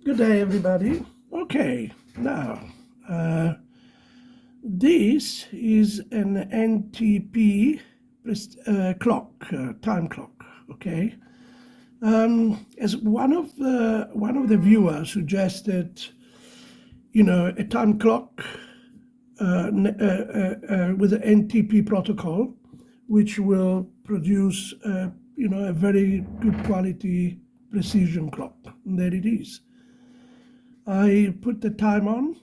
Good day, everybody. Okay, now this is an NTP clock, time clock. Okay, as one of the viewers suggested, a time clock with the NTP protocol, which will produce, a very good quality precision clock. And there it is. I put the time on,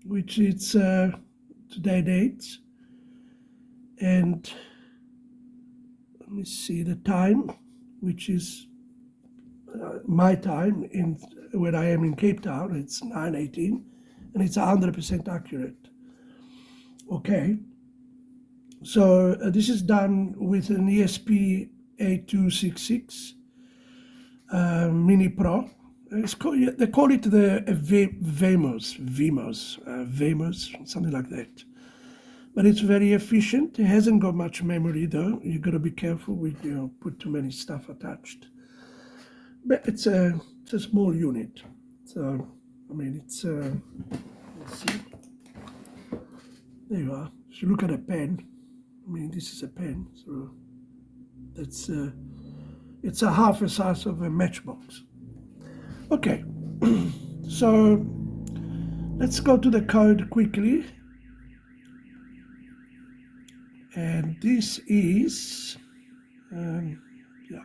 which is today date, and let me see the time, which is my time in where I am in Cape Town. It's 9:18, and it's 100% accurate. Okay, so this is done with an ESP8266 Mini Pro. They call it the Wemos, something like that. But it's very efficient. It hasn't got much memory though. You got to be careful with put too many stuff attached. But it's a small unit. So I mean it's let's see. There you are. If you look at a pen, I mean this is a pen, so that's it's a half the size of a matchbox. Okay, so let's go to the code quickly. And this is, yeah.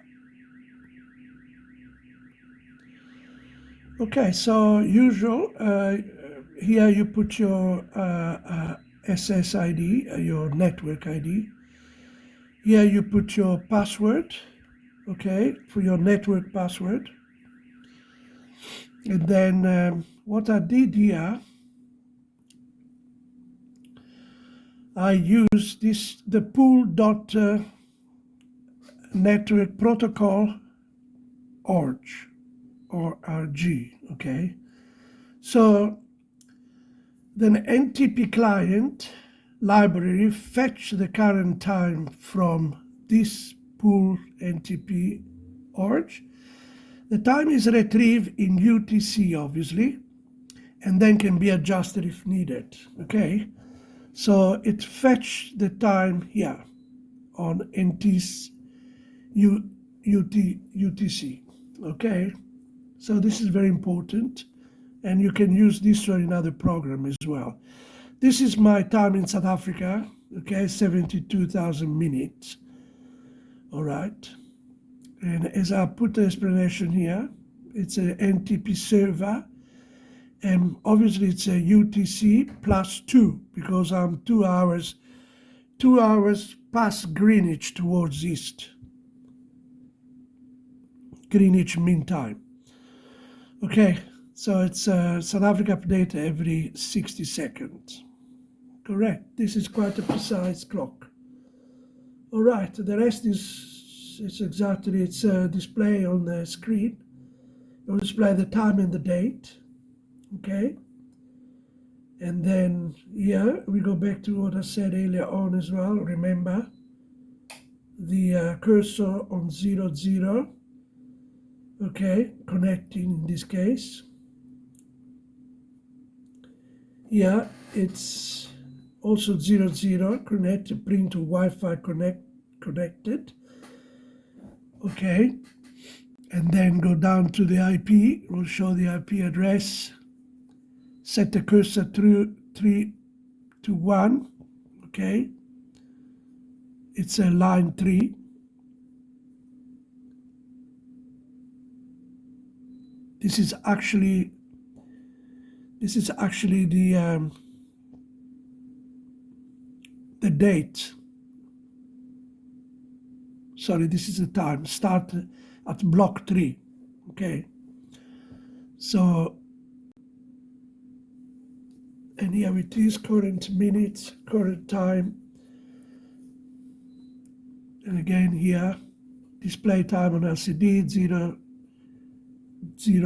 Okay, so usual, here you put your SSID, your network ID. Here you put your password, okay, for your network password. And then what I did here, I used the pool.network protocol RG, okay? So then NTP Client library fetch the current time from this pool NTP org. The time is retrieved in UTC, obviously, and then can be adjusted if needed, okay? So it fetched the time here on UTC, okay? So this is very important, and you can use this one in other program as well. This is my time in South Africa, okay, 72,000 minutes, all right? And as I put the explanation here, it's an NTP server, and obviously it's a UTC plus 2 because I'm 2 hours past Greenwich towards east. Greenwich Mean Time. Okay, so it's South Africa update every 60 seconds. Correct. This is quite a precise clock. All right, the rest is exactly, it's a display on the screen. It will display the time and the date. Okay, and then here we go back to what I said earlier on as well. Remember the cursor on 00, okay, connecting in this case. Here it's also 00, connect, bring to Wi-Fi connected, okay, and then go down to the IP. We'll show the IP address. Set the cursor through 3 to 1, okay? It's a line 3. This is actually the date. Sorry, this is the time. Start at block 3, okay? So, and here it is, current minutes, current time. And again here, display time on LCD, 0,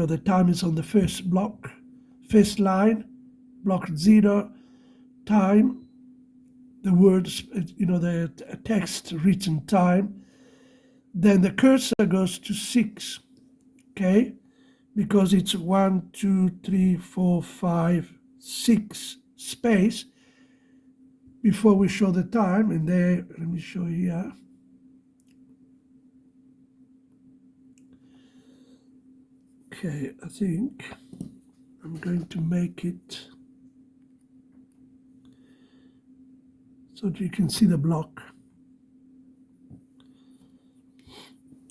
the time is on the first block, first line, block 0, time, the words, the text written time. Then the cursor goes to 6, okay? because it's 1, 2, 3, 4, 5, 6 space before we show the time. And there, let me show here. Okay, I think I'm going to make it so that you can see the block.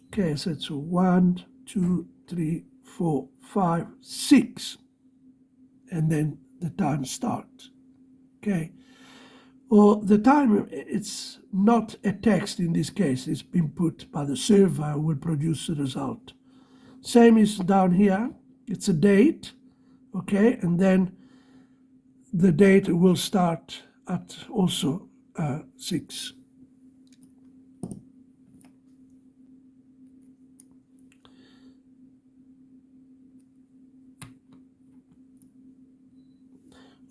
Okay, so it's 1, 2, 3, 4, 5, 6, and then the time starts. Okay, or the time, it's not a text in this case, it's been put by the server who will produce the result. Same is down here, it's a date, okay, and then the date will start at also 6.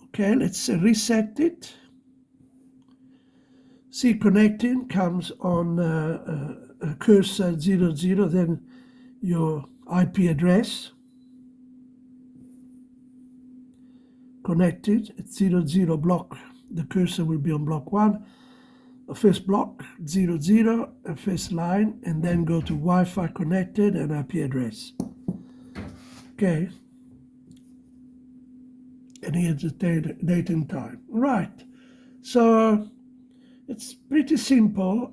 Okay, let's reset it. See, connecting comes on a cursor 00, then your IP address. Connected at 00 block, the cursor will be on block 1. The first block, 00, a first line, and then go to Wi-Fi connected and IP address. Okay. And here's the date and time. Right. So it's pretty simple.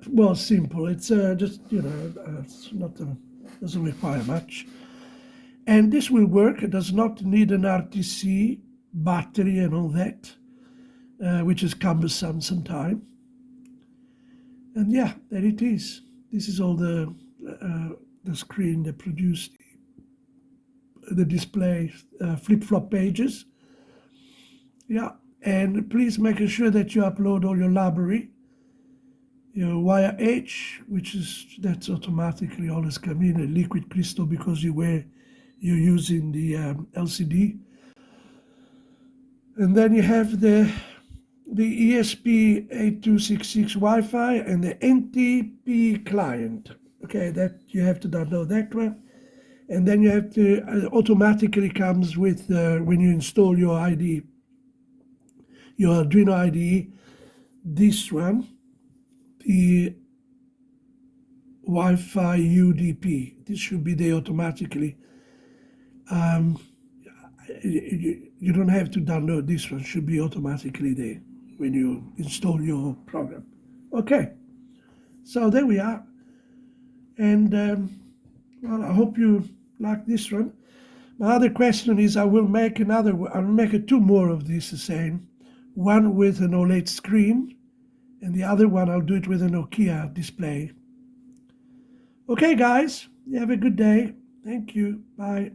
Well, simple. It's just, it's not doesn't require much. And this will work. It does not need an RTC battery and all that, which is cumbersome sometimes. And yeah, there it is. This is all the screen that produced the display flip-flop pages. Yeah, and please make sure that you upload all your library, your wire H, that's automatically always come in, a liquid crystal because you're using the LCD. And then you have the ESP8266 Wi-Fi and the NTP Client. Okay, that you have to download that one. And then you have to, automatically comes with, when you install your IDE, your Arduino IDE, this one, the Wi-Fi UDP. This should be there automatically. You don't have to download this one, should be automatically there when you install your program. Okay, so there we are. And well, I hope you like this one. My other question is, I will make I'll make 2 more of this the same. One with an OLED screen, and the other one I'll do it with a Nokia display. Okay, guys, you have a good day. Thank you. Bye.